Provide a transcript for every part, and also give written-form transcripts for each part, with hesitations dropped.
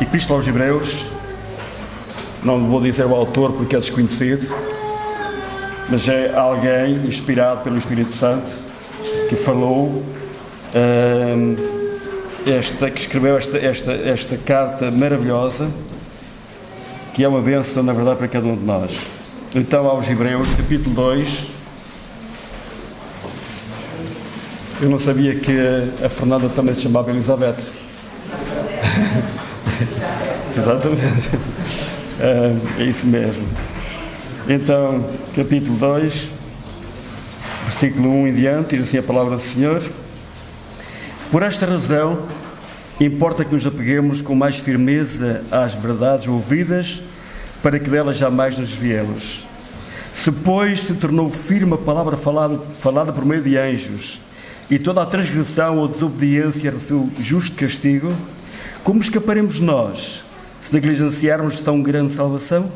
Epístola aos Hebreus, não vou dizer o autor porque é desconhecido, mas é alguém inspirado pelo Espírito Santo que falou, que escreveu esta carta maravilhosa, que é uma bênção, na verdade, para cada um de nós. Então, aos Hebreus, capítulo 2. Eu não sabia que a Fernanda também se chamava Elizabeth. Exatamente. É isso mesmo. Então, capítulo 2, versículo 1 em diante, diz assim a palavra do Senhor: Por esta razão, importa que nos apeguemos com mais firmeza às verdades ouvidas, para que delas jamais nos desviemos. Se, pois, se tornou firme a palavra falada por meio de anjos, e toda a transgressão ou desobediência recebeu justo castigo, como escaparemos nós, se negligenciarmos tão grande salvação?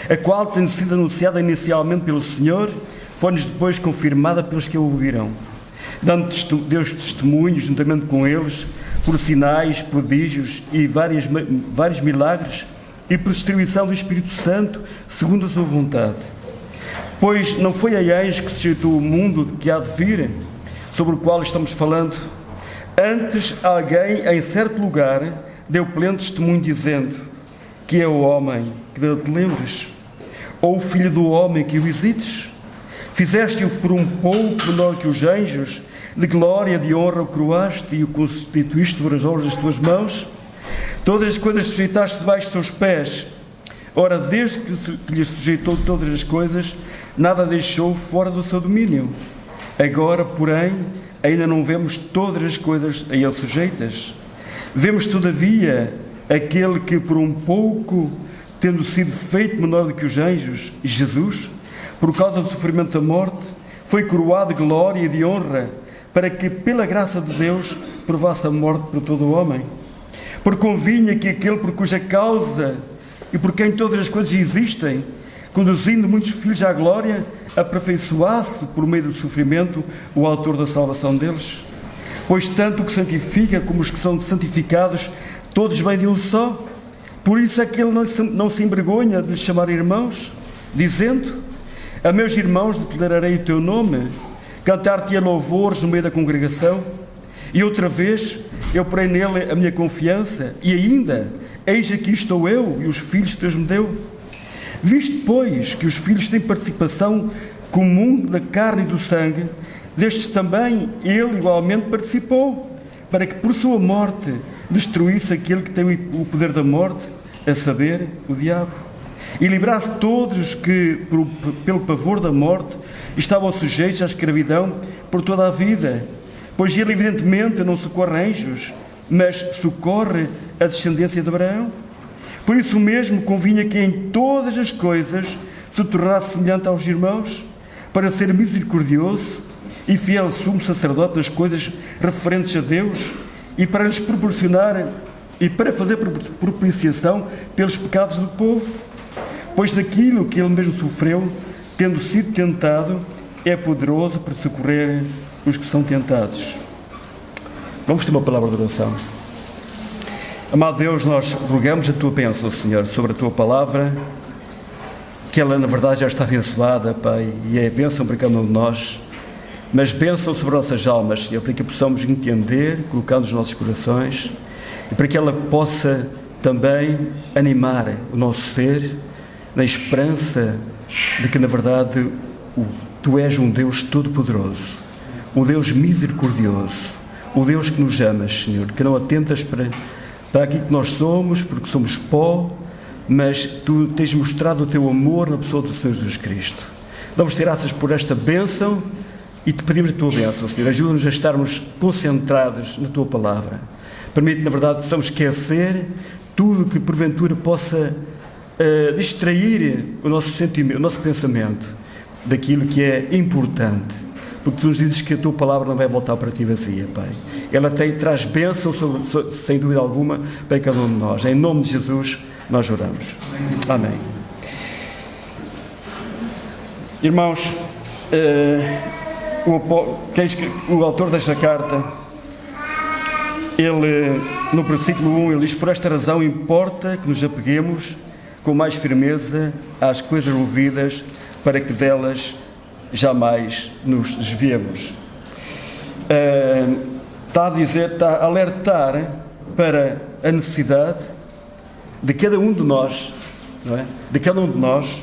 A qual, tendo sido anunciada inicialmente pelo Senhor, foi-nos depois confirmada pelos que a ouviram, dando Deus testemunho, juntamente com eles, por sinais, prodígios e vários milagres, e por distribuição do Espírito Santo, segundo a sua vontade. Pois não foi a anjos que sujeitou o mundo que há de vir, sobre o qual estamos falando. Antes, alguém, em certo lugar, deu pleno testemunho, dizendo: que é o homem que não te lembres? Ou o filho do homem que o visites? Fizeste-o por um pouco menor que os anjos, de glória, de honra o coroaste e o constituíste sobre as obras das tuas mãos? Todas as coisas sujeitaste debaixo dos seus pés. Ora, desde que lhes sujeitou todas as coisas, nada deixou fora do seu domínio. Agora, porém, ainda não vemos todas as coisas a ele sujeitas. Vemos, todavia, aquele que por um pouco, tendo sido feito menor do que os anjos, Jesus, por causa do sofrimento da morte, foi coroado de glória e de honra, para que, pela graça de Deus, provasse a morte para todo o homem. Porque convinha que aquele por cuja causa e por quem todas as coisas existem, conduzindo muitos filhos à glória, aperfeiçoasse, por meio do sofrimento, o autor da salvação deles. Pois tanto o que santifica como os que são santificados, todos vêm de um só. Por isso é que ele não se envergonha de lhes chamar irmãos, dizendo: a meus irmãos declararei o teu nome, cantar-te-ei louvores no meio da congregação. E outra vez, eu porei nele a minha confiança, e ainda, eis aqui estou eu e os filhos que Deus me deu. Visto, pois, que os filhos têm participação comum da carne e do sangue, destes também ele igualmente participou, para que por sua morte destruísse aquele que tem o poder da morte, a saber, o diabo, e livrasse todos os que, pelo pavor da morte, estavam sujeitos à escravidão por toda a vida. Pois ele, evidentemente, não socorre anjos, mas socorre a descendência de Abraão. Por isso mesmo convinha que em todas as coisas se tornasse semelhante aos irmãos, para ser misericordioso e fiel sumo sacerdote nas coisas referentes a Deus, e para lhes proporcionar e para fazer propiciação pelos pecados do povo. Pois daquilo que ele mesmo sofreu, tendo sido tentado, é poderoso para socorrer os que são tentados. Vamos ter uma palavra de oração. Amado Deus, nós rogamos a tua bênção, Senhor, sobre a tua palavra, que ela na verdade já está abençoada, Pai, e é bênção para cada um de nós, mas bênção sobre nossas almas, Senhor, para que possamos entender, colocar nos nossos corações, e para que ela possa também animar o nosso ser, na esperança de que na verdade tu és um Deus todo-poderoso, um Deus misericordioso, o Deus que nos amas, Senhor, que não atentas para aquilo que nós somos, porque somos pó, mas tu tens mostrado o teu amor na pessoa do Senhor Jesus Cristo. Damos graças por esta bênção e te pedimos a tua bênção, Senhor. Ajuda-nos a estarmos concentrados na tua palavra. Permite, na verdade, possamos esquecer tudo que porventura possa distrair o nosso sentimento, o nosso pensamento daquilo que é importante, porque tu nos dizes que a tua palavra não vai voltar para ti vazia, Pai. Ela traz bênção, sem dúvida alguma, para cada um de nós. Em nome de Jesus, nós oramos. Amém. Irmãos, o autor desta carta ele, no versículo 1, ele diz: por esta razão importa que nos apeguemos com mais firmeza às coisas ouvidas, para que delas jamais nos desviemos. Está a alertar para a necessidade de cada um de nós, não é? De cada um de nós,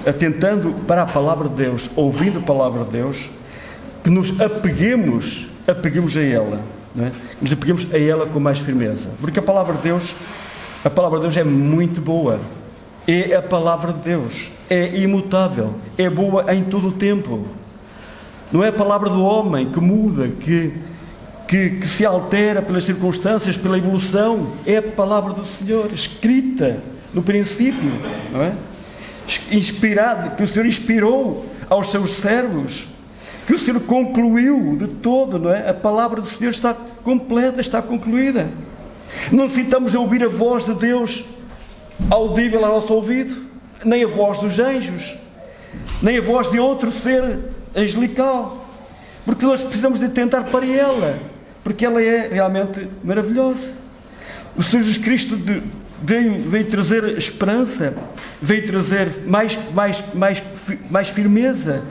atentando para a palavra de Deus, ouvindo a palavra de Deus, que nos apeguemos a ela, não é? Nos apeguemos a ela com mais firmeza, porque a palavra de Deus é muito boa, é a palavra de Deus, é imutável, é boa em todo o tempo. Não é a palavra do homem que muda, que se altera pelas circunstâncias, pela evolução. É a palavra do Senhor, escrita no princípio, não é? Inspirada, que o Senhor inspirou aos seus servos, que o Senhor concluiu de todo, não é? A palavra do Senhor está completa, está concluída. Não necessitamos de ouvir a voz de Deus audível ao nosso ouvido, nem a voz dos anjos, nem a voz de outro ser angelical, porque nós precisamos de atentar para ela, porque ela é realmente maravilhosa. O Senhor Jesus Cristo veio trazer esperança, veio trazer mais firmeza,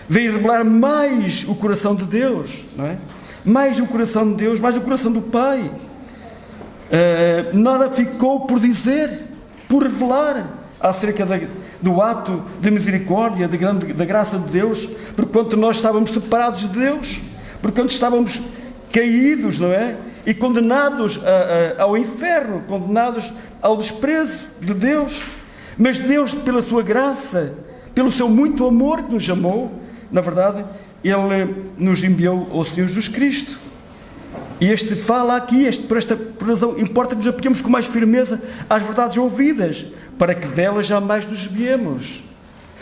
veio revelar mais o coração de Deus, não é? Mais o coração de Deus, mais o coração do Pai. Nada ficou por dizer, por revelar acerca do ato de misericórdia, da graça de Deus, porque quando nós estávamos separados de Deus, porque quando estávamos caídos, não é? E condenados ao inferno, condenados ao desprezo de Deus, mas Deus, pela sua graça, pelo seu muito amor que nos amou, na verdade, Ele nos enviou ao Senhor Jesus Cristo. E este fala aqui, por esta razão, importa que nos apeguemos com mais firmeza às verdades ouvidas, para que delas jamais nos desviemos.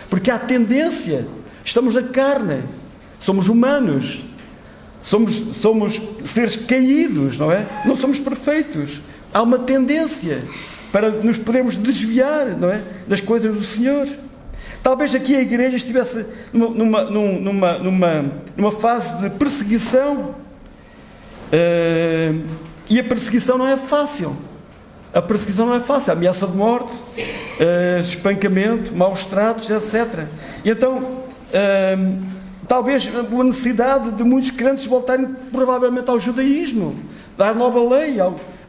Porque há tendência, estamos na carne, somos humanos, somos seres caídos, não é? Não somos perfeitos. Há uma tendência para nos podermos desviar, não é? Das coisas do Senhor. Talvez aqui a igreja estivesse numa fase de perseguição, e a perseguição não é fácil. A perseguição não é fácil, a ameaça de morte, espancamento, maus tratos, etc. E então, talvez a necessidade de muitos crentes voltarem provavelmente ao judaísmo, à nova lei,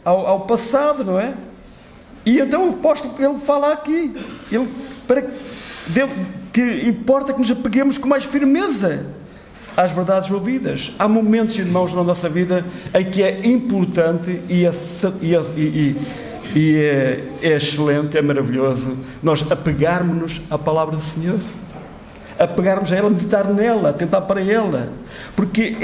ao passado, não é? E então o apóstolo, ele fala aqui, que importa que nos apeguemos com mais firmeza às verdades ouvidas. Há momentos, irmãos, na nossa vida em que é importante e é excelente, é maravilhoso nós apegarmos-nos à palavra do Senhor, apegarmos a ela, meditar nela, atentar para ela, porque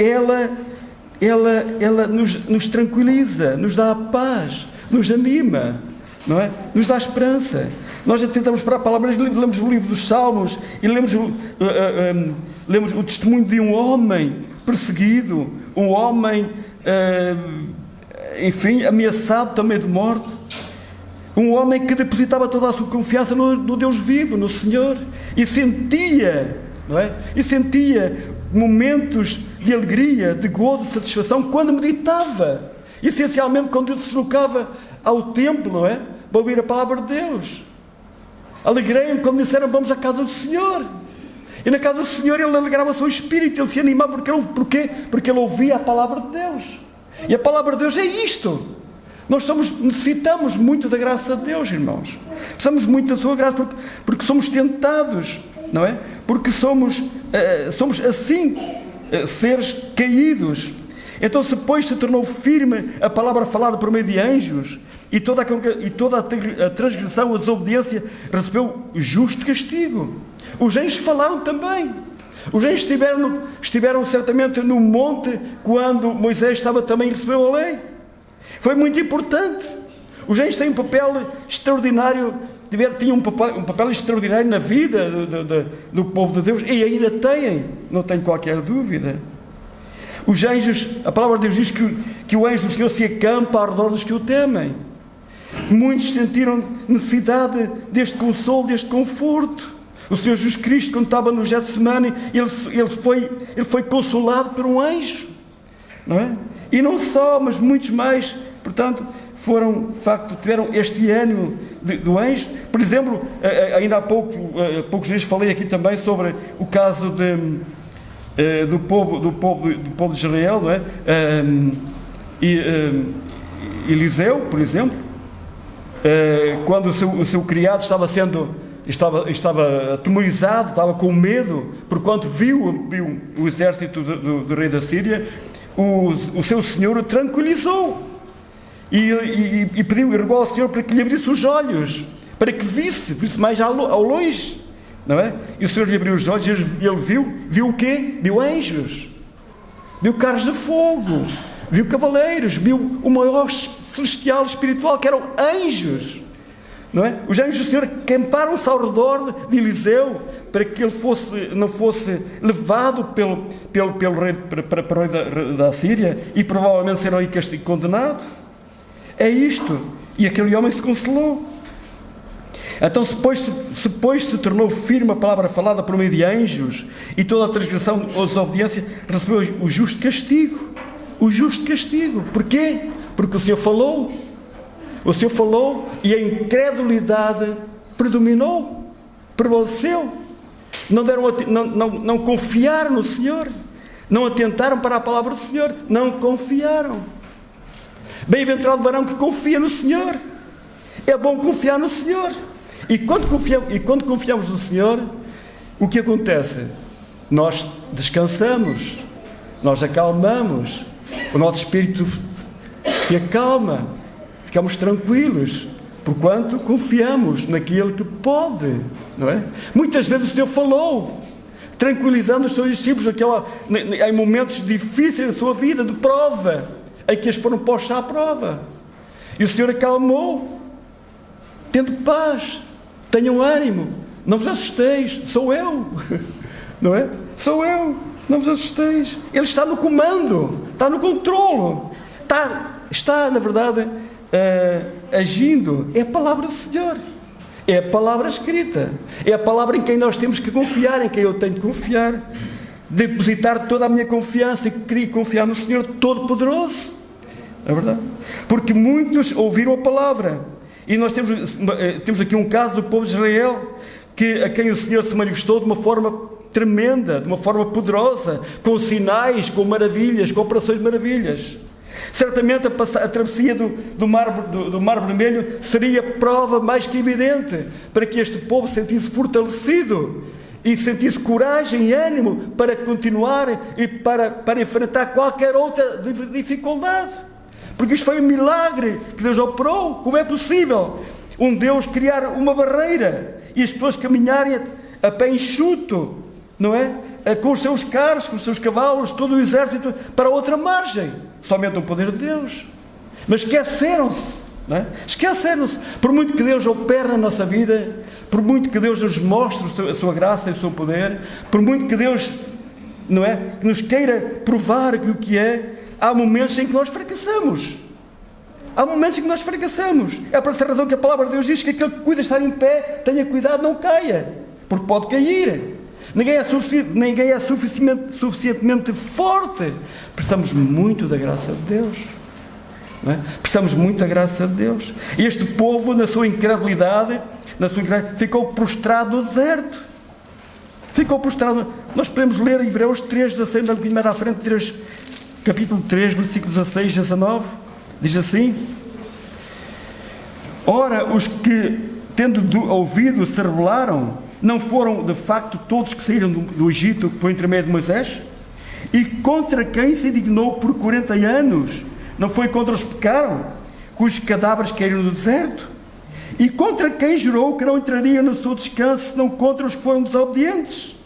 ela nos tranquiliza, nos dá a paz, nos anima, não é? Nos dá esperança. Nós atentamos para a palavra, lemos o livro dos Salmos e lemos o testemunho de um homem perseguido, um homem, enfim, ameaçado também de morte. Um homem que depositava toda a sua confiança no Deus vivo, no Senhor, e sentia, não é? E sentia momentos de alegria, de gozo, de satisfação quando meditava, essencialmente quando ele se deslocava ao templo, não é? Para ouvir a palavra de Deus. Alegrei-me quando disseram: vamos à casa do Senhor. E na casa do Senhor ele alegrava o seu espírito, ele se animava. Porquê? Porque ele ouvia a palavra de Deus. E a palavra de Deus é isto. Nós necessitamos muito da graça de Deus, irmãos. Precisamos muito da sua graça, porque somos tentados, não é? Porque somos assim, seres caídos. Então, se depois se tornou firme a palavra falada por meio de anjos, e toda a transgressão, a desobediência, recebeu justo castigo. Os anjos falaram também. Os anjos estiveram certamente no monte quando Moisés estava também e recebeu a lei. Foi muito importante. Os anjos têm um papel extraordinário, tinham um papel extraordinário na vida do povo de Deus, e ainda têm, não tenho qualquer dúvida. Os anjos, a palavra de Deus diz que o anjo do Senhor se acampa ao redor dos que o temem. Muitos sentiram necessidade deste consolo, deste conforto. O Senhor Jesus Cristo, quando estava no Getsemane, ele foi consolado por um anjo, não é? E não só, mas muitos mais, portanto, de facto, tiveram este ânimo do anjo. Por exemplo, ainda há poucos dias falei aqui também sobre o caso do povo de Israel, não é? Eliseu, por exemplo, quando o seu criado estava atemorizado, estava com medo, porquanto viu o exército do rei da Síria, o seu senhor o tranquilizou e pediu e rogou ao Senhor para que lhe abrisse os olhos, para que visse mais ao longe, não é? E o Senhor lhe abriu os olhos e ele viu o quê? Viu anjos, viu carros de fogo, viu cavaleiros, viu o maior celestial espiritual, que eram anjos, não é? Os anjos do Senhor acamparam-se ao redor de Eliseu, para que ele não fosse levado pelo rei para o rei da Síria e provavelmente ser ali condenado. É isto. E aquele homem se consolou. Então, depois se tornou firme a palavra falada por meio de anjos, e toda a transgressão ou desobediência recebeu o justo castigo. O justo castigo. Porquê? Porque o Senhor falou. O Senhor falou e a incredulidade prevaleceu. Não confiaram no Senhor, não atentaram para a palavra do Senhor, não confiaram. Bem-aventurado o varão que confia no Senhor. É bom confiar no Senhor. E quando confiamos no Senhor, o que acontece? Nós descansamos, nós acalmamos, o nosso espírito se acalma, ficamos tranquilos, porquanto confiamos naquele que pode, não é? Muitas vezes o Senhor falou, tranquilizando os seus discípulos em momentos difíceis da sua vida, de prova, em que eles foram postos à prova. E o Senhor acalmou: tende paz, tenham ânimo, não vos assusteis, sou eu, não é? Sou eu, não vos assusteis. Ele está no comando, está no controlo, está na verdade, agindo. É a palavra do Senhor, é a palavra escrita, é a palavra em quem nós temos que confiar, em quem eu tenho de confiar, depositar toda a minha confiança, e queria confiar no Senhor Todo-Poderoso. É verdade? Porque muitos ouviram a palavra, e nós temos aqui um caso do povo de Israel, a quem o Senhor se manifestou de uma forma tremenda, de uma forma poderosa, com sinais, com maravilhas, com operações de maravilhas. Certamente a travessia do Mar Vermelho seria a prova mais que evidente para que este povo se sentisse fortalecido e sentisse coragem e ânimo para continuar e para enfrentar qualquer outra dificuldade. Porque isto foi um milagre que Deus operou. Como é possível um Deus criar uma barreira e as pessoas caminharem a pé enxuto, não é? Com os seus carros, com os seus cavalos, todo o exército para outra margem? Somente o poder de Deus. Mas esqueceram-se, não é? Esqueceram-se. Por muito que Deus opere na nossa vida, por muito que Deus nos mostre a sua graça e o seu poder, por muito que Deus, não é, que nos queira provar aquilo que é, há momentos em que nós fracassamos. Há momentos em que nós fracassamos. É por essa razão que a palavra de Deus diz que aquele que cuida de estar em pé, tenha cuidado, não caia, porque pode cair. Ninguém é suficientemente forte. Precisamos muito da graça de Deus, não é? Precisamos muito da graça de Deus. E este povo, na sua incredulidade, ficou prostrado no deserto. Ficou prostrado. Nós podemos ler Hebreus 3, 16, um bocadinho mais à frente, capítulo 3, versículos 16 e 19. Diz assim: ora, os que, tendo ouvido, se rebelaram, não foram de facto todos que saíram do Egito por intermédio de Moisés? E contra quem se indignou por 40 anos? Não foi contra os que pecaram, cujos cadáveres caíram no deserto? E contra quem jurou que não entraria no seu descanso, senão contra os que foram desobedientes?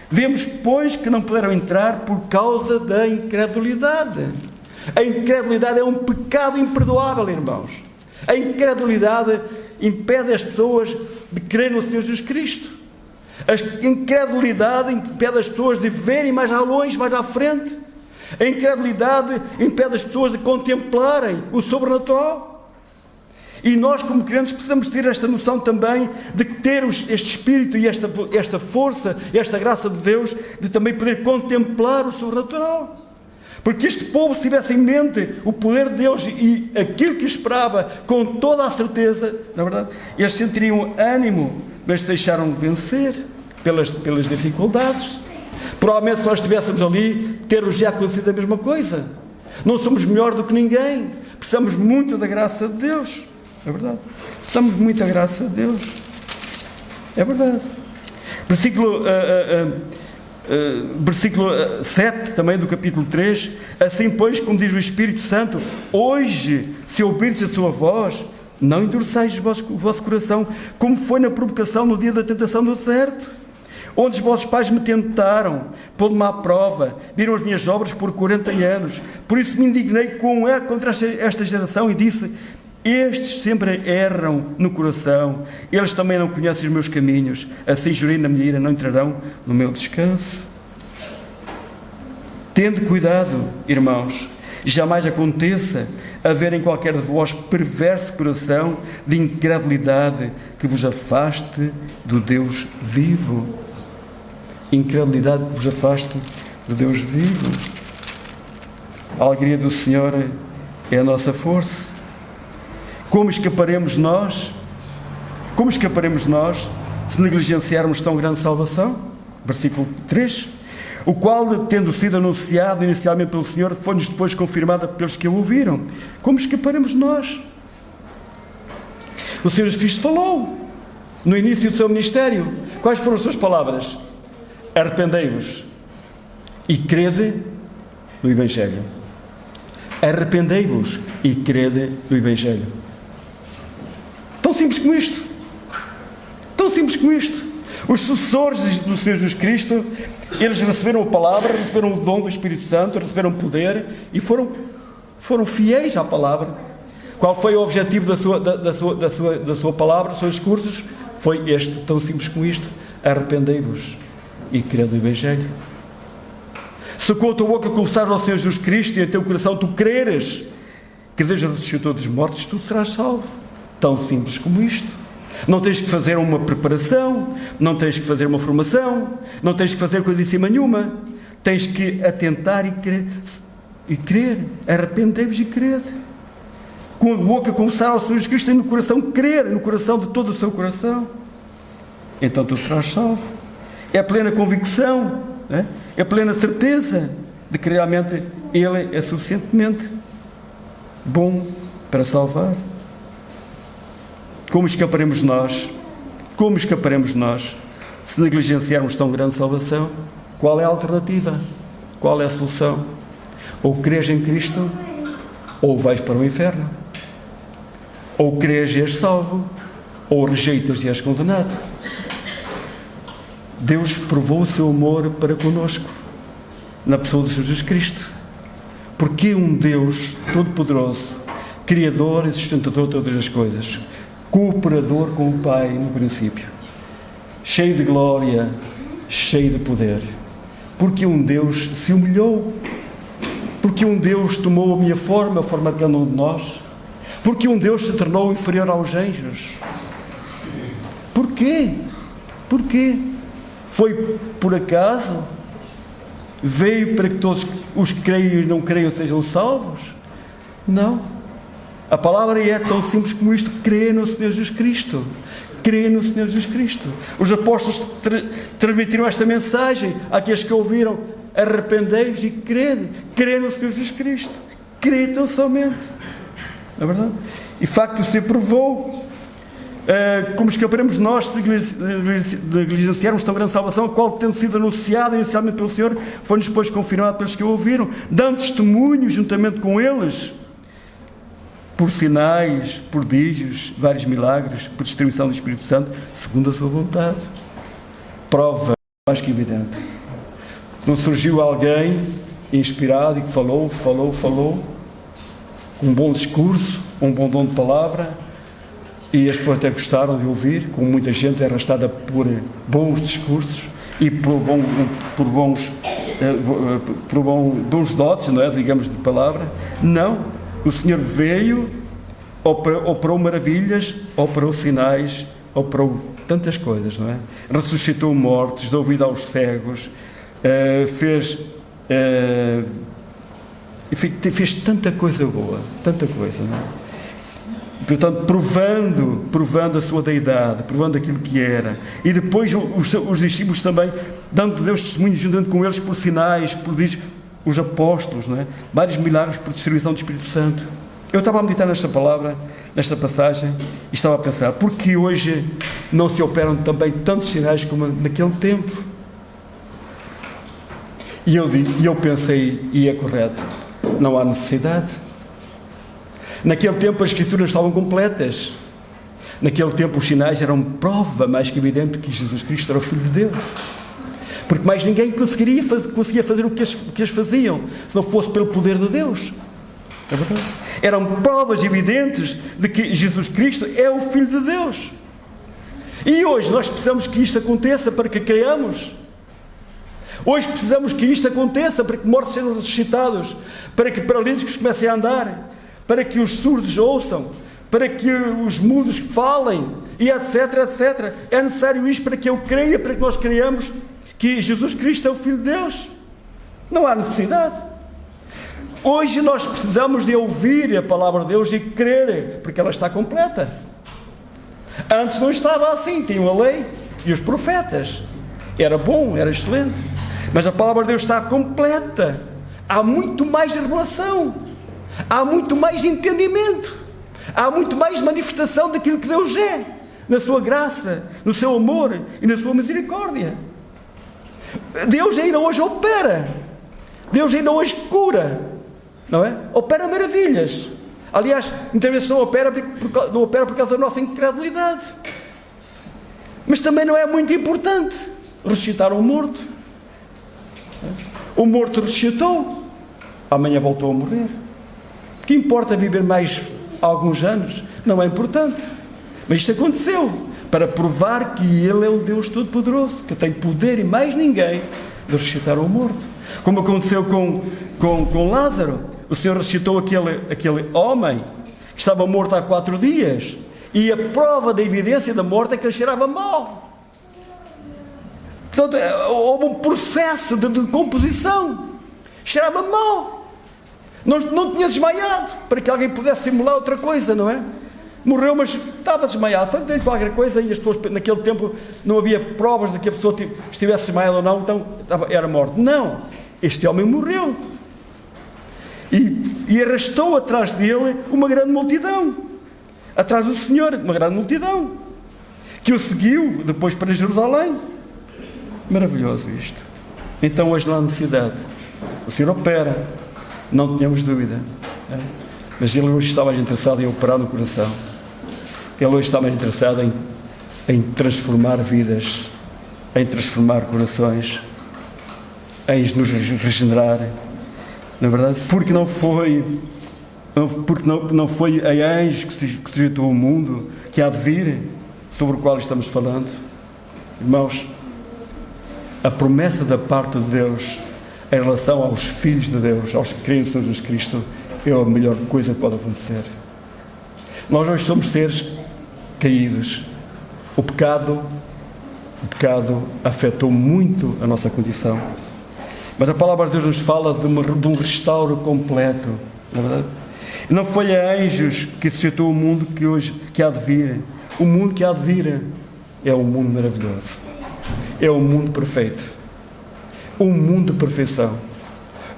Vemos, pois, que não puderam entrar por causa da incredulidade. A incredulidade é um pecado imperdoável, irmãos. A incredulidade impede as pessoas de crer no Senhor Jesus Cristo. A incredulidade impede as pessoas de verem mais ao longe, mais à frente. A incredulidade impede as pessoas de contemplarem o sobrenatural. E nós, como crentes, precisamos ter esta noção também de ter este espírito e esta força, esta graça de Deus, de também poder contemplar o sobrenatural. Porque este povo, se tivesse em mente o poder de Deus e aquilo que esperava com toda a certeza, na verdade, eles sentiriam ânimo, mas se deixaram de vencer pelas dificuldades. Provavelmente se nós estivéssemos ali, ter já acontecido a mesma coisa. Não somos melhor do que ninguém. Precisamos muito da graça de Deus. É verdade. Precisamos muito da graça de Deus. É verdade. Versículo 7, também do capítulo 3. Assim, pois, como diz o Espírito Santo, hoje, se ouvirdes a sua voz, não endureçais o vosso coração, como foi na provocação no dia da tentação do deserto, onde os vossos pais me tentaram, pondo-me à prova, viram as minhas obras por 40 anos. Por isso me indignei contra esta geração e disse: estes sempre erram no coração, eles também não conhecem os meus caminhos, assim jurei na minha ira, não entrarão no meu descanso. Tende cuidado, irmãos, jamais aconteça haver em qualquer de vós perverso coração de incredulidade que vos afaste do Deus vivo. Incredulidade que vos afaste do Deus vivo. A alegria do Senhor é a nossa força. Como escaparemos nós? Como escaparemos nós se negligenciarmos tão grande salvação? Versículo 3. O qual, tendo sido anunciado inicialmente pelo Senhor, foi-nos depois confirmado pelos que o ouviram. Como escaparemos nós? O Senhor Jesus Cristo falou no início do seu ministério. Quais foram as suas palavras? Arrependei-vos e crede no Evangelho. Arrependei-vos e crede no Evangelho. Tão simples como isto. Tão simples como isto. Os sucessores do Senhor Jesus Cristo, eles receberam a palavra, receberam o dom do Espírito Santo, receberam poder e foram fiéis à palavra. Qual foi o objetivo da sua palavra, dos seus discursos? Foi este, tão simples como isto: arrependei-vos e crede no Evangelho. Se com a tua boca confessares ao Senhor Jesus Cristo e em teu coração tu creres que Deus ressuscitou dos mortos, tu serás salvo. Tão simples como isto. Não tens que fazer uma preparação, não tens que fazer uma formação, não tens que fazer coisa em cima nenhuma. Tens que atentar e crer. Arrependei-vos e crede. Com a boca confessar ao Senhor Jesus Cristo e no coração crer, no coração de todo o seu coração. Então tu serás salvo. É a plena convicção, é a plena certeza de que realmente Ele é suficientemente bom para salvar. Como escaparemos nós? Como escaparemos nós se negligenciarmos tão grande salvação? Qual é a alternativa? Qual é a solução? Ou crês em Cristo, ou vais para o inferno. Ou crês e és salvo, ou rejeitas e és condenado. Deus provou o seu amor para conosco, na pessoa de Jesus Cristo. Porque um Deus todo-poderoso, Criador e sustentador de todas as coisas, cooperador com o Pai no princípio, cheio de glória, cheio de poder, porque um Deus se humilhou, porque um Deus tomou a minha forma, a forma de cada um de nós, porque um Deus se tornou inferior aos anjos. Porquê? Porquê? Foi por acaso? Veio para que todos os que creiam e não creiam sejam salvos? Não. A palavra é tão simples como isto: crê no Senhor Jesus Cristo. Crê no Senhor Jesus Cristo. Os apóstolos transmitiram esta mensagem àqueles que ouviram: arrependei-vos e crede. Crê no Senhor Jesus Cristo. Crê tão somente. Não é verdade? E facto se provou. Como escaparemos nós se negligenciarmos tão grande salvação, a qual, tendo sido anunciada inicialmente pelo Senhor, foi-nos depois confirmado pelos que o ouviram, dando testemunho juntamente com eles, por sinais, prodígios, vários milagres, por distribuição do Espírito Santo, segundo a sua vontade. Prova mais que evidente. Não surgiu alguém inspirado e que falou, com um bom discurso, um bom dom de palavra, e as pessoas até gostaram de ouvir, como muita gente é arrastada por bons discursos e por bons dotes, não é? Digamos, de palavra. Não. O Senhor veio, operou maravilhas, operou sinais, operou tantas coisas, não é? Ressuscitou mortos, deu vida aos cegos, fez E fez tanta coisa boa, tanta coisa, não é? Portanto, provando a sua deidade, provando aquilo que era. E depois os discípulos também, dando Deus testemunho, juntando com eles por sinais, por os apóstolos, não é? Vários milagres por distribuição do Espírito Santo. Eu estava a meditar nesta palavra, nesta passagem, e estava a pensar, por que hoje não se operam também tantos sinais como naquele tempo? E eu pensei, e é correto, não há necessidade. Naquele tempo as Escrituras estavam completas. Naquele tempo os sinais eram prova mais que evidente que Jesus Cristo era o Filho de Deus. Porque mais ninguém conseguia fazer o que eles faziam, se não fosse pelo poder de Deus. É verdade? Eram provas evidentes de que Jesus Cristo é o Filho de Deus. E hoje nós precisamos que isto aconteça para que creiamos. Hoje precisamos que isto aconteça para que mortos sejam ressuscitados, para que paralíticos comecem a andar, para que os surdos ouçam, para que os mudos falem, e etc, etc. É necessário isto para que eu creia, para que nós creiamos que Jesus Cristo é o Filho de Deus. Não há necessidade. Hoje nós precisamos de ouvir a palavra de Deus e crer, porque ela está completa. Antes não estava assim, tinham a lei e os profetas. Era bom, era excelente. Mas a palavra de Deus está completa. Há muito mais revelação. Há muito mais entendimento. Há muito mais manifestação daquilo que Deus é, na sua graça, no seu amor e na sua misericórdia. Deus ainda hoje opera. Deus ainda hoje cura. Não é? Opera maravilhas. Aliás, muitas vezes não opera por causa da nossa incredulidade. Mas também não é muito importante ressuscitar um morto. O morto ressuscitou, amanhã voltou a morrer. O que importa viver mais alguns anos? Não é importante. Mas isto aconteceu para provar que Ele é o Deus Todo-Poderoso, que tem poder e mais ninguém de ressuscitar o morto. Como aconteceu com Lázaro. O Senhor ressuscitou aquele homem que estava morto há 4 dias, e a prova da evidência da morte é que ele cheirava mal. Portanto, houve um processo de decomposição. Cheirava mal. Não tinha desmaiado, para que alguém pudesse simular outra coisa, não é? Morreu, mas estava desmaiado. Foi dele qualquer coisa, e as pessoas, naquele tempo, não havia provas de que a pessoa estivesse desmaiada ou não, então era morto. Não, este homem morreu. E arrastou atrás dele uma grande multidão. Atrás do Senhor, uma grande multidão, que o seguiu depois para Jerusalém. Maravilhoso isto. Então hoje não há necessidade. O Senhor opera, não tenhamos dúvida. Mas Ele hoje está mais interessado em operar no coração. Ele hoje está mais interessado em transformar vidas, em transformar corações, em nos regenerar. Na verdade, porque não foi a anjo que sujeitou o mundo, que há de vir, sobre o qual estamos falando. Irmãos, a promessa da parte de Deus em relação aos filhos de Deus, aos que creem em Jesus Cristo, é a melhor coisa que pode acontecer. Nós hoje somos seres caídos. O pecado afetou muito a nossa condição. Mas a palavra de Deus nos fala de um restauro completo, não é verdade? Não foi a anjos que suscitou o mundo que há de vir. O mundo que há de vir é um mundo maravilhoso. É um mundo perfeito. Um mundo de perfeição.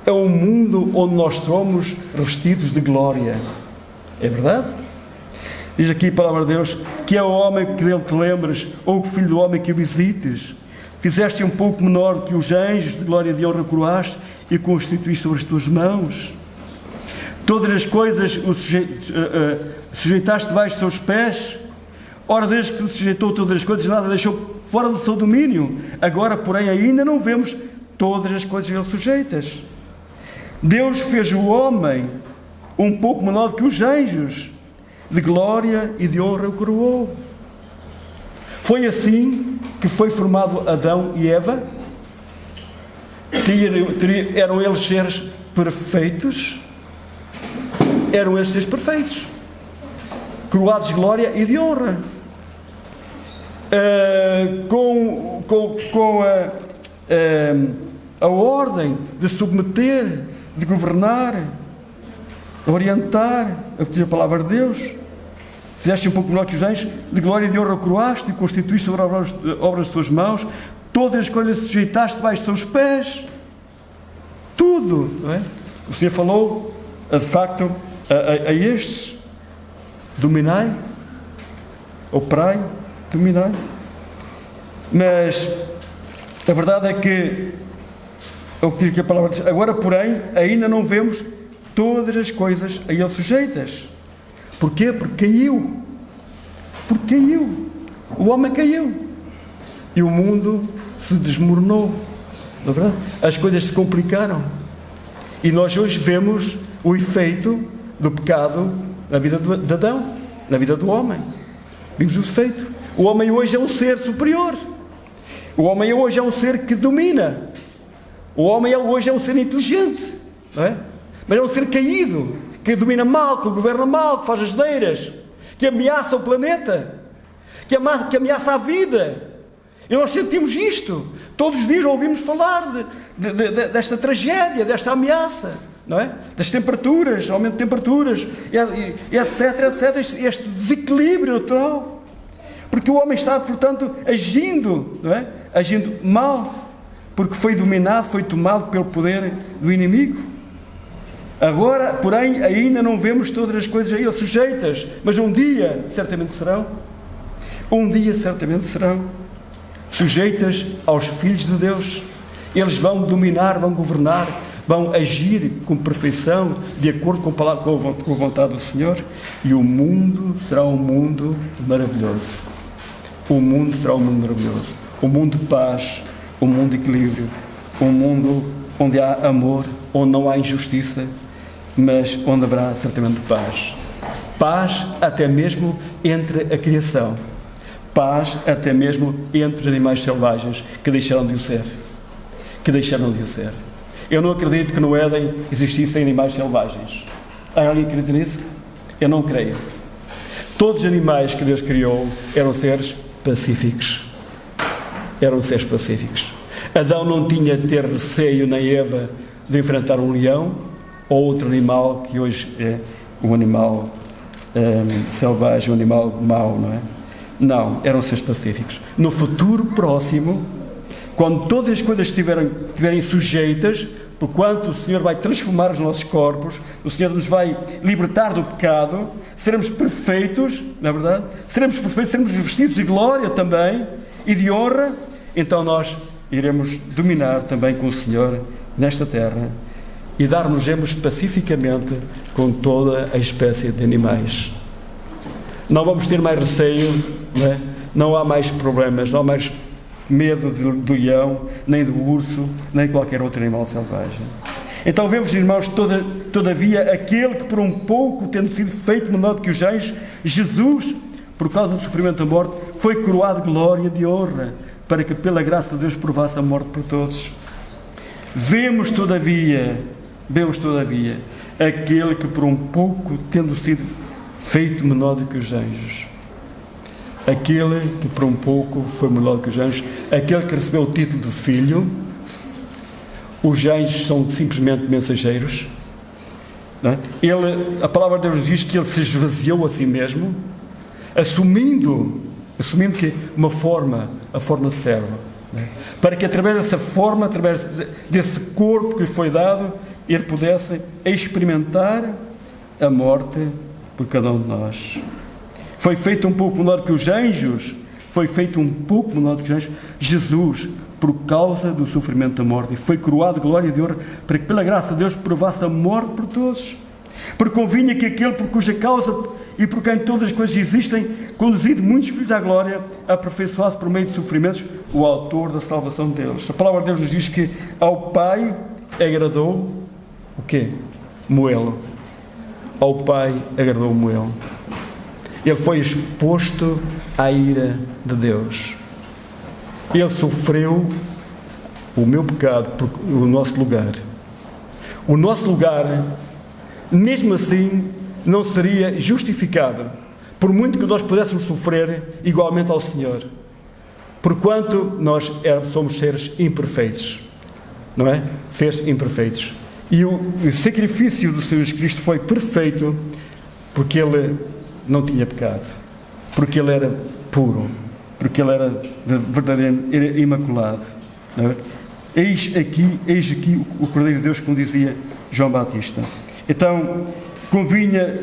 É um mundo onde nós somos revestidos de glória. É verdade? Diz aqui a palavra de Deus que é o homem que dele te lembres, ou o filho do homem que o visites. Fizeste um pouco menor que os anjos, de glória e de honra coroaste e constituíste sobre as tuas mãos. Todas as coisas sujeitaste debaixo dos seus pés. Ora, desde que sujeitou todas as coisas, nada deixou fora do seu domínio. Agora, porém, ainda não vemos todas as coisas ele sujeitas. Deus fez o homem um pouco menor que os anjos, de glória e de honra o coroou. Foi assim que foi formado Adão e Eva. Eram eles seres perfeitos. Eram eles seres perfeitos, coroados de glória e de honra, com a ordem de submeter, de governar, a orientar, a dizer a palavra de Deus. Fizeste um pouco melhor que os anjos, de glória e de honra coroaste e constituíste sobre obras das tuas mãos, todas as coisas sujeitaste debaixo dos teus pés. Tudo, não é? O Senhor falou, de facto, a estes: dominai, operai, dominai. Mas a verdade é que, o que diz a palavra diz, agora, porém, ainda não vemos todas as coisas a Ele sujeitas. Porquê? Porque caiu. Porque caiu. O homem caiu. E o mundo se desmoronou. Não é verdade? As coisas se complicaram. E nós hoje vemos o efeito do pecado na vida de Adão, na vida do homem. Vimos o efeito. O homem hoje é um ser superior. O homem hoje é um ser que domina. O homem hoje é um ser inteligente. Não é? Mas é um ser caído, que domina mal, que governa mal, que faz asneiras, que ameaça o planeta, que ameaça a vida. E nós sentimos isto. Todos os dias ouvimos falar desta tragédia, desta ameaça, não é? Das temperaturas, aumento de temperaturas, etc. Este desequilíbrio natural. Porque o homem está, portanto, agindo, não é? Agindo mal, porque foi dominado, foi tomado pelo poder do inimigo. Agora, porém, ainda não vemos todas as coisas a Ele sujeitas, mas um dia certamente serão. Um dia certamente serão sujeitas aos filhos de Deus. Eles vão dominar, vão governar, vão agir com perfeição, de acordo com a vontade do Senhor, e o mundo será um mundo maravilhoso. O mundo será um mundo maravilhoso. Um mundo de paz, um mundo de equilíbrio, um mundo onde há amor, onde não há injustiça, mas onde haverá certamente paz. Paz até mesmo entre a criação. Paz até mesmo entre os animais selvagens que deixaram de o ser. Que deixaram de o ser. Eu não acredito que no Éden existissem animais selvagens. Há alguém que acredita nisso? Eu não creio. Todos os animais que Deus criou eram seres pacíficos. Eram seres pacíficos. Adão não tinha de ter receio, nem Eva, de enfrentar um leão ou outro animal que hoje é um animal selvagem, um animal mau, não é? Não, eram seres pacíficos. No futuro próximo, quando todas as coisas estiverem sujeitas, porquanto o Senhor vai transformar os nossos corpos, o Senhor nos vai libertar do pecado, seremos perfeitos, não é verdade? Seremos perfeitos, seremos vestidos de glória também e de honra, então nós iremos dominar também com o Senhor nesta terra e dar-nos-emos pacificamente com toda a espécie de animais. Não vamos ter mais receio, não é? Não há mais problemas, não há mais medo do leão, nem do urso, nem de qualquer outro animal selvagem. Então vemos, irmãos, todavia, aquele que por um pouco, tendo sido feito menor do que os anjos, Jesus, por causa do sofrimento da morte, foi coroado de glória e de honra, para que pela graça de Deus provasse a morte por todos. Vemos todavia, aquele que por um pouco, tendo sido feito menor do que os anjos. Aquele que por um pouco foi menor do que os anjos, aquele que recebeu o título de filho. Os anjos são simplesmente mensageiros, não é? A palavra de Deus diz que ele se esvaziou a si mesmo, assumindo que a forma de servo, não é? Para que através dessa forma, através desse corpo que lhe foi dado, ele pudesse experimentar a morte por cada um de nós. Foi feito um pouco menor que os anjos, Jesus, por causa do sofrimento da morte, e foi coroado de glória e de honra, para que pela graça de Deus provasse a morte por todos. Porque convinha que aquele por cuja causa e por quem todas as coisas existem, conduzido muitos filhos à glória, aperfeiçoasse por meio de sofrimentos o autor da salvação deles. A palavra de Deus nos diz que ao Pai agradou o quê? Moê-lo. Ao Pai agradou moê-lo. Ele foi exposto à ira de Deus. Ele sofreu o meu pecado por o nosso lugar. O nosso lugar, mesmo assim, não seria justificado, por muito que nós pudéssemos sofrer igualmente ao Senhor, porquanto nós somos seres imperfeitos, não é? Seres imperfeitos. E o sacrifício do Senhor Jesus Cristo foi perfeito, porque Ele não tinha pecado, porque Ele era puro, porque Ele era verdadeiramente era imaculado. Não é? Eis aqui o Cordeiro de Deus, como dizia João Batista. Então, convinha,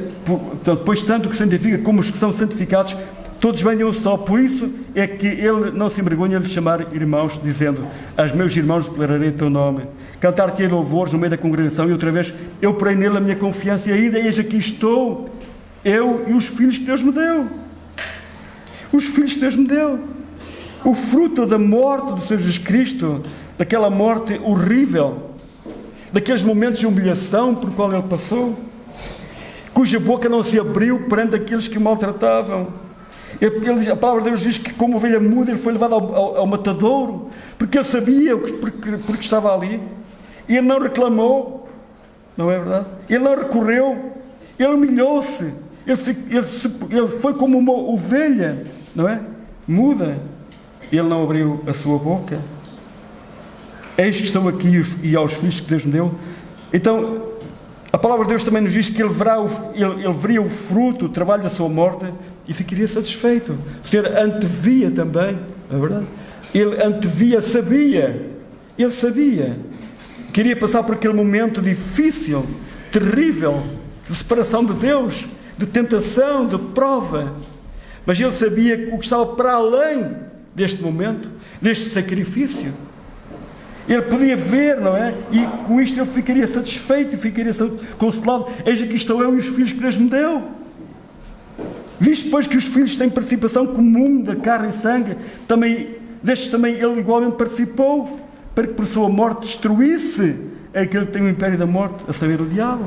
depois tanto que santifica como os que são santificados, todos venham só. Por isso é que Ele não se envergonha de chamar irmãos, dizendo: aos meus irmãos declararei o teu nome. Cantar-te louvores no meio da congregação, e outra vez: eu porei nele a minha confiança, e ainda eis aqui estou, eu e os filhos que Deus me deu. Os filhos que Deus me deu. O fruto da morte do Senhor Jesus Cristo, daquela morte horrível, daqueles momentos de humilhação por qual Ele passou, cuja boca não se abriu perante aqueles que o maltratavam. A palavra de Deus diz que, como ovelha muda, Ele foi levado ao matadouro, porque Ele sabia porque estava ali, e Ele não reclamou, não é verdade? Ele não recorreu, Ele humilhou-se, Ele foi como uma ovelha, não é? Muda. Ele não abriu a sua boca. Eis que estou aqui, e aos filhos que Deus me deu. Então, a palavra de Deus também nos diz que Ele veria o fruto, o trabalho da sua morte, e ficaria satisfeito. O Senhor antevia também, não é verdade? Ele antevia, Ele sabia, queria passar por aquele momento difícil, terrível, de separação de Deus, de tentação, de prova, mas Ele sabia o que estava para além deste momento, deste sacrifício. Ele podia ver, não é? E com isto Ele ficaria satisfeito, ficaria consolado. Eis aqui estou eu e os filhos que Deus me deu. Visto, pois, que os filhos têm participação comum da carne e sangue, destes também Ele igualmente participou, para que por sua morte destruísse aquele que tem o império da morte, a saber, o diabo.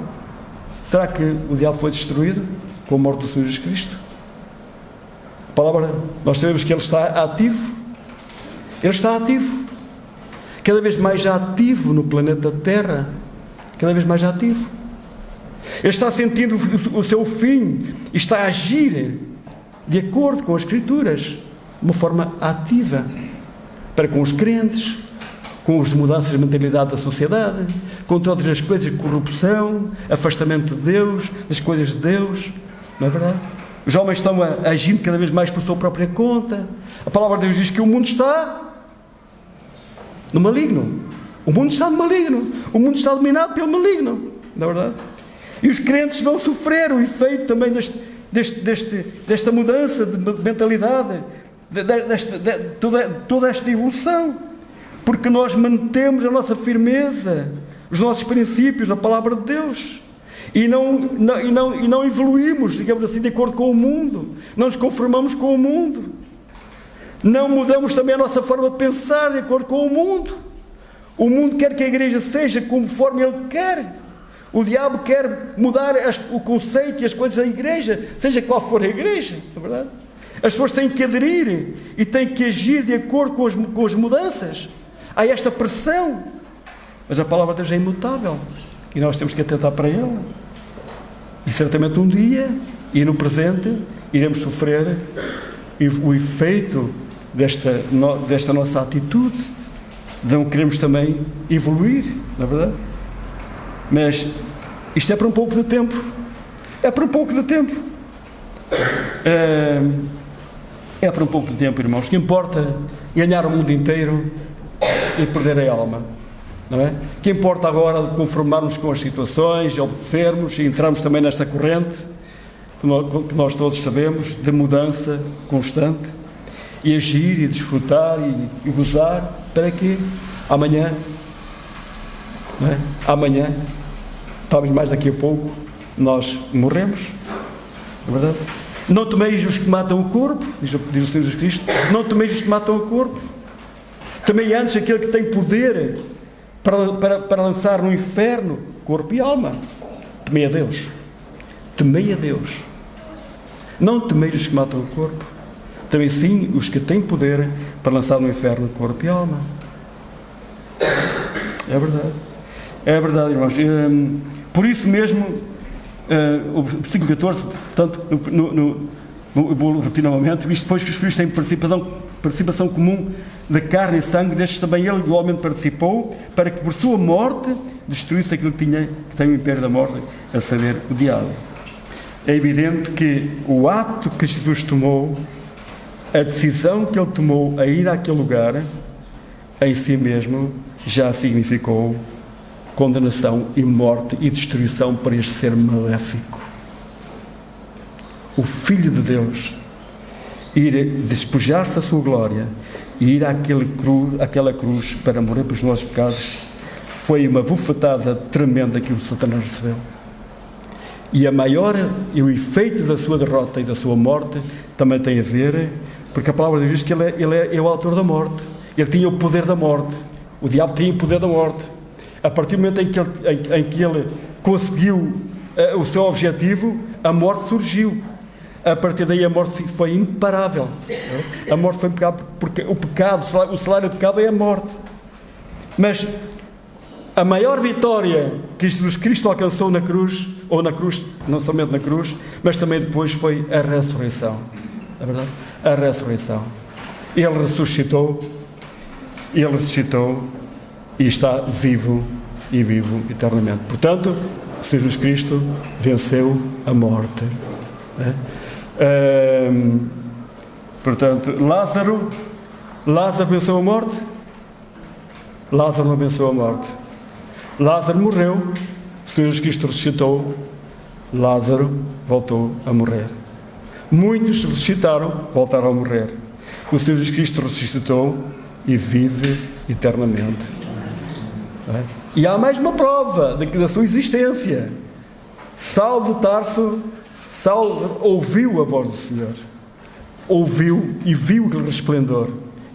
Será que o diabo foi destruído com a morte do Senhor Jesus Cristo? A palavra, nós sabemos que Ele está ativo. Ele está ativo. Cada vez mais ativo no planeta Terra. Cada vez mais ativo. Ele está sentindo o seu fim e está a agir de acordo com as Escrituras, de uma forma ativa, para com os crentes, com as mudanças de mentalidade da sociedade, com todas as coisas de corrupção, afastamento de Deus, das coisas de Deus. Não é verdade? Os homens estão agindo cada vez mais por sua própria conta. A palavra de Deus diz que o mundo está no maligno. O mundo está no maligno. O mundo está dominado pelo maligno. Não é verdade? E os crentes vão sofrer o efeito também desta mudança de mentalidade, toda esta evolução. Porque nós mantemos a nossa firmeza, os nossos princípios na palavra de Deus. E não evoluímos, digamos assim, de acordo com o mundo. Não nos conformamos com o mundo. Não mudamos também a nossa forma de pensar de acordo com o mundo. O mundo quer que a igreja seja conforme ele quer. O diabo quer mudar o conceito e as coisas da igreja, seja qual for a igreja, não é verdade? As pessoas têm que aderir e têm que agir de acordo com as mudanças. Há esta pressão. Mas a palavra de Deus é imutável. E nós temos que atentar para ela. E certamente um dia, e no presente, iremos sofrer o efeito desta nossa atitude. Não queremos também evoluir, não é verdade? Mas isto é para um pouco de tempo. É para um pouco de tempo. É para um pouco de tempo, irmãos. Que importa ganhar o mundo inteiro e perder a alma. Não é? Que importa agora conformarmos com as situações, obedecermos e entrarmos também nesta corrente que nós todos sabemos, de mudança constante, e agir e desfrutar e gozar, para que amanhã, não é? Amanhã, talvez mais daqui a pouco, nós morremos. Não é verdade? Não temeis os que matam o corpo, diz o Senhor Jesus Cristo, não temeis os que matam o corpo. Também antes aquele que tem poder para lançar no inferno corpo e alma. Temei a Deus. Temei a Deus. Não temeis os que matam o corpo, também sim os que têm poder para lançar no inferno corpo e alma. É verdade. É verdade, irmãos. Por isso mesmo, o versículo 14, portanto, vou repetir novamente, isto depois que os filhos têm participação comum da carne e sangue, destes também ele igualmente participou, para que por sua morte destruísse aquilo que tem o império da morte, a saber, o diabo. É evidente que o ato que Jesus tomou, a decisão que ele tomou a ir àquele lugar, em si mesmo, já significou condenação e morte e destruição para este ser maléfico. O Filho de Deus ir despojar-se da sua glória e ir àquela cruz para morrer pelos nossos pecados foi uma bufetada tremenda que o Satanás recebeu. E o efeito da sua derrota e da sua morte também tem a ver, porque a palavra de Deus diz que ele é o autor da morte. Ele tinha o poder da morte. O diabo tinha o poder da morte. A partir do momento em que ele conseguiu o seu objetivo, a morte surgiu. A partir daí a morte foi imparável. A morte foi imparável porque o salário do pecado é a morte. Mas a maior vitória que Jesus Cristo alcançou na cruz, não somente na cruz, mas também depois, foi a ressurreição. É verdade? A ressurreição. Ele ressuscitou e está vivo e vivo eternamente. Portanto, Jesus Cristo venceu a morte. Portanto, Lázaro venceu a morte? Lázaro não venceu a morte. Lázaro morreu, Jesus Cristo ressuscitou, Lázaro voltou a morrer. Muitos ressuscitaram, voltaram a morrer. O Senhor Jesus Cristo ressuscitou e vive eternamente. E há mais uma prova da sua existência. Saulo de Tarso, Saulo ouviu a voz do Senhor. Ouviu e viu aquele resplendor.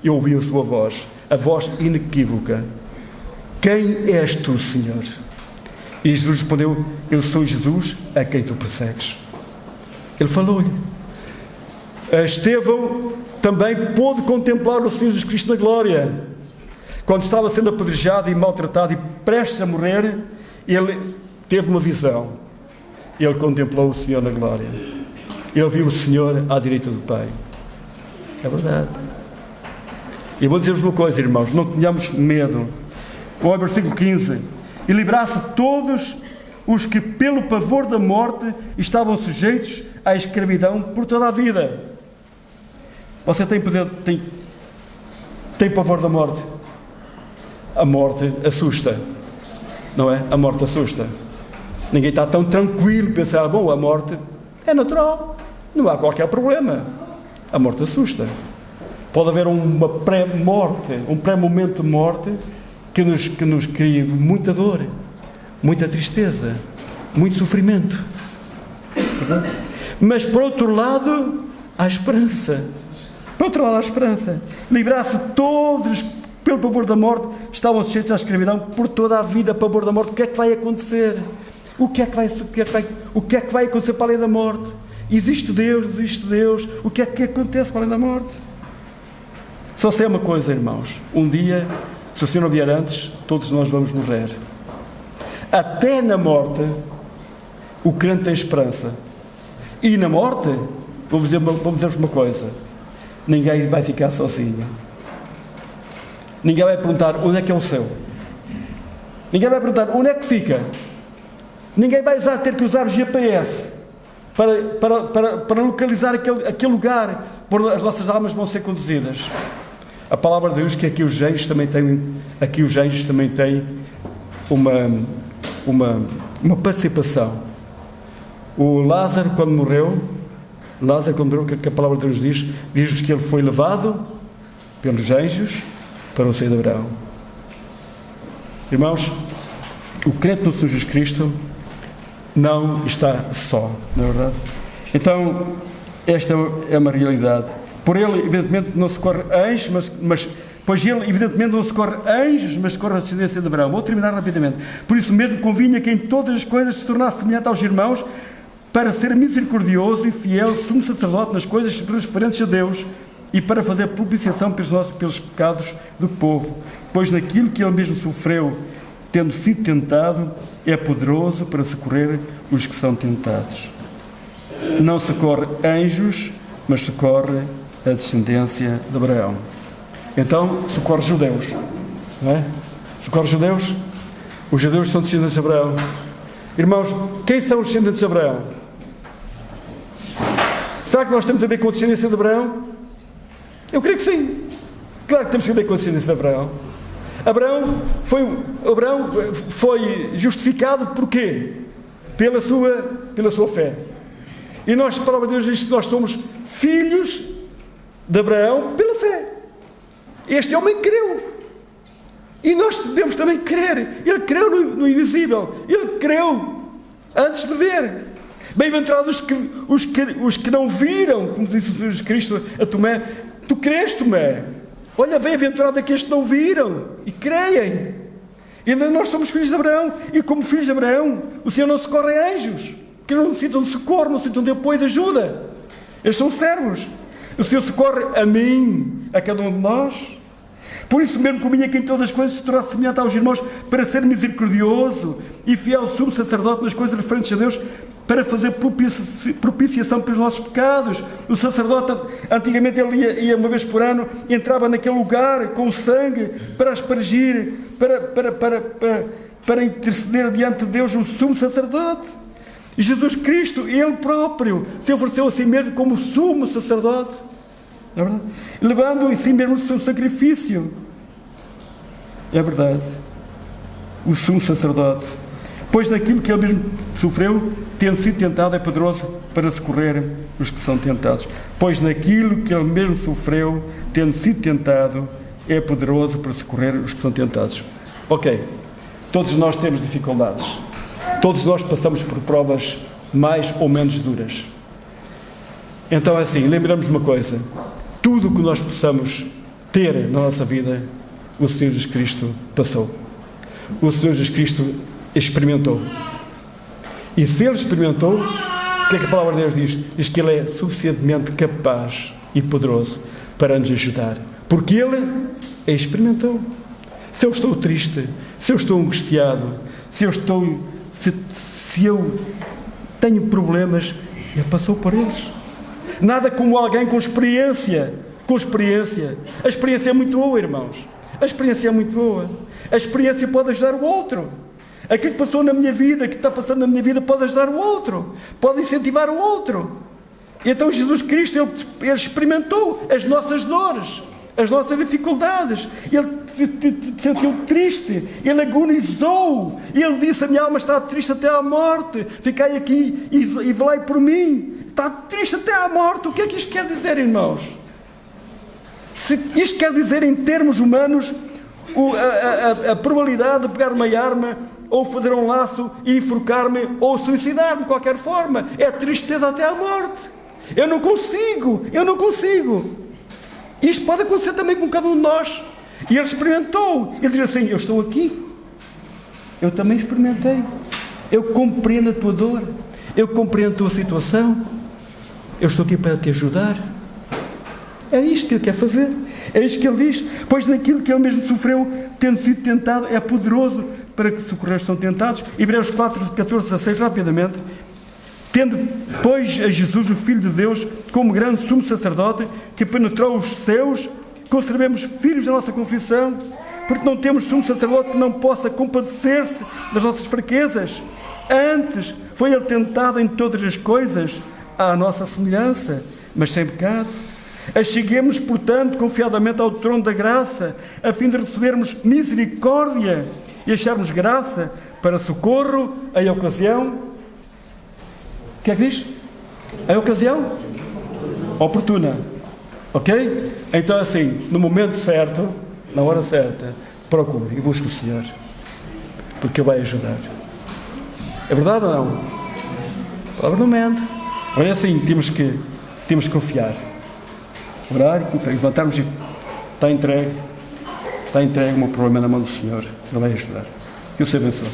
E ouviu a sua voz, a voz inequívoca. Quem és tu, Senhor? E Jesus respondeu: eu sou Jesus a quem tu persegues. Ele falou-lhe. Estevão também pôde contemplar o Senhor Jesus Cristo na glória. Quando estava sendo apedrejado e maltratado e prestes a morrer, ele teve uma visão. Ele contemplou o Senhor na glória. Ele viu o Senhor à direita do Pai. É verdade. E vou dizer-vos uma coisa, irmãos, não tenhamos medo. Olha o versículo 15. E livrasse todos os que pelo pavor da morte estavam sujeitos à escravidão por toda a vida. Você tem pavor da morte? A morte assusta, não é? A morte assusta. Ninguém está tão tranquilo pensar, bom, a morte é natural, não há qualquer problema. A morte assusta. Pode haver uma pré-morte, um pré-momento de morte que nos cria muita dor, muita tristeza, muito sofrimento. Mas, por outro lado, há esperança. Por outro lado, há esperança. Livrar-se todos, pelo pavor da morte, estavam sujeitos à escravidão por toda a vida. Pavor da morte. O que é que vai acontecer? O que é que vai acontecer para além da morte? Existe Deus. O que é que acontece para além da morte? Só sei uma coisa, irmãos. Um dia, se o Senhor não vier antes, todos nós vamos morrer. Até na morte, o crente tem esperança. E na morte, vou dizer-vos uma coisa: ninguém vai ficar sozinho. Ninguém vai perguntar onde é que é o céu. Ninguém vai perguntar onde é que fica. Ninguém vai ter que usar o GPS para localizar aquele lugar onde as nossas almas vão ser conduzidas. A palavra de Deus que aqui os anjos também têm uma participação. O Lázaro, quando morreu, que a palavra de Deus diz que ele foi levado pelos anjos para o seio de Abraão. Irmãos, o crente no Senhor Jesus Cristo não está só, não é verdade? Então, esta é uma realidade. Por ele, evidentemente, não se corre anjos, pois ele, evidentemente, não se corre anjos, mas corre a descendência de Abraão. Vou terminar rapidamente. Por isso mesmo, convinha que em todas as coisas se tornasse semelhante aos irmãos, para ser misericordioso e fiel, sumo sacerdote nas coisas referentes a Deus e para fazer propiciação pelos pecados do povo. Pois naquilo que ele mesmo sofreu, tendo sido tentado, é poderoso para socorrer os que são tentados. Não se corre anjos, mas socorre a descendência de Abraão. Então, socorre os judeus, não é? Socorre os judeus. Os judeus são descendentes de Abraão. Irmãos, quem são os descendentes de Abraão? Será que nós temos a ver com a descendência de Abraão? Eu creio que sim. Claro que temos a ver com a descendência de Abraão. Abraão foi justificado por quê? Pela sua fé. E nós, a palavra de Deus diz que nós somos filhos de Abraão pela fé. Este homem creu. E nós devemos também crer. Ele creu no invisível. Ele creu antes de ver. Bem-aventurados os que não viram, como disse Jesus Cristo a Tomé. Tu crês, Tomé? Olha, bem-aventurado aqueles que não viram e creem. E nós somos filhos de Abraão. E como filhos de Abraão, o Senhor não socorre a anjos, que não necessitam de socorro, não necessitam de apoio e de ajuda. Eles são servos. O Senhor socorre a mim, a cada um de nós. Por isso mesmo convinha que em todas as coisas se tornasse semelhante aos irmãos, para ser misericordioso e fiel sumo sacerdote nas coisas referentes a Deus, para fazer propiciação pelos nossos pecados. O sacerdote, antigamente ele ia uma vez por ano, entrava naquele lugar com o sangue para aspergir, para interceder diante de Deus, o sumo sacerdote. E Jesus Cristo, Ele próprio, se ofereceu a si mesmo como sumo sacerdote, não é verdade? Levando em si mesmo o seu sacrifício. É verdade. O sumo sacerdote. Pois naquilo que Ele mesmo sofreu, tendo sido tentado, é poderoso para socorrer os que são tentados. Pois naquilo que Ele mesmo sofreu, tendo sido tentado, é poderoso para socorrer os que são tentados. Ok. Todos nós temos dificuldades. Todos nós passamos por provas mais ou menos duras. Então, assim, lembramos uma coisa. Tudo o que nós possamos ter na nossa vida, o Senhor Jesus Cristo passou. O Senhor Jesus Cristo experimentou. E se Ele experimentou, o que é que a palavra de Deus diz? Diz que Ele é suficientemente capaz e poderoso para nos ajudar. Porque Ele experimentou. Se eu estou triste, se eu estou angustiado, se eu tenho problemas, Ele passou por eles. Nada como alguém com experiência. A experiência é muito boa, irmãos. A experiência é muito boa. A experiência pode ajudar o outro. Aquilo que passou na minha vida, que está passando na minha vida, pode ajudar o outro. Pode incentivar o outro. Então Jesus Cristo, Ele experimentou as nossas dores, as nossas dificuldades. Ele se sentiu triste. Ele agonizou. Ele disse: a minha alma está triste até à morte. Ficai aqui e velai por mim. Está triste até à morte. O que é que isto quer dizer, irmãos? Se isto quer dizer, em termos humanos, a probabilidade de pegar uma arma ou fazer um laço e enforcar-me ou suicidar-me de qualquer forma. É tristeza até à morte. Eu não consigo. Isto pode acontecer também com cada um de nós. E ele experimentou. Ele diz assim: eu estou aqui. Eu também experimentei. Eu compreendo a tua dor. Eu compreendo a tua situação. Eu estou aqui para te ajudar. É isto que Ele quer fazer. É isto que Ele diz. Pois naquilo que Ele mesmo sofreu, tendo sido tentado, é poderoso para que socorrer os que são tentados. Hebreus 4, 14, 16, rapidamente. Tendo, pois, a Jesus, o Filho de Deus, como grande sumo sacerdote, que penetrou os céus, conservemos firmes na nossa confissão, porque não temos sumo sacerdote que não possa compadecer-se das nossas fraquezas. Antes, foi Ele tentado em todas as coisas, à nossa semelhança, mas sem pecado. Acheguemos, portanto, confiadamente ao trono da graça, a fim de recebermos misericórdia e acharmos graça para socorro em ocasião. O que é que diz? Em ocasião oportuna. Ok? Então, assim, no momento certo, na hora certa, procure e busque o Senhor, porque Ele vai ajudar. É verdade ou não? A palavra não mente. Olha, assim, temos que confiar. Orar e confiar. Levantarmos e está entregue o meu problema na mão do Senhor. Ele vai ajudar. Que o Senhor abençoe.